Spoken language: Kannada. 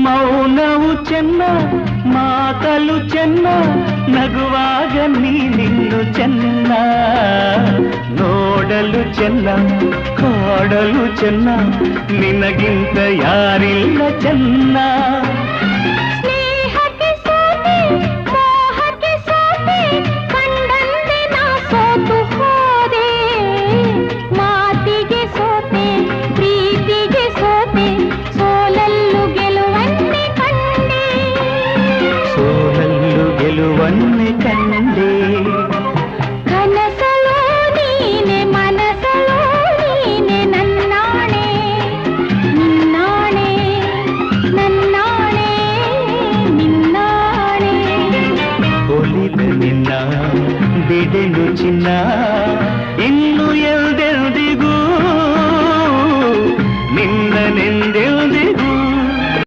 ಮೌನವು ಚೆನ್ನ ಮಾತಲು ಚೆನ್ನ ನಗುವಾಗ ನೀನಿನ್ನು ಚೆನ್ನ ನೋಡಲು ಚೆನ್ನ ಕಾಡಲು ಚೆನ್ನ ನಿನಗಿಂತ ಯಾರಿಲ್ಲ ಚೆನ್ನ ಗೆಲುವನ್ನೇ ಕಂಡೆ ಕನಸಲೋ ನೀನೆ ಮನಸಲೋ ನೀನೆ ನನ್ನಾಣೆ ನಿನ್ನಾಣೆ ನನ್ನಾಣೆ ನಿನ್ನಾಣೆ ಒಲಿದ ನಿನ್ನ ಬಿಡೆನು ಚಿನ್ನ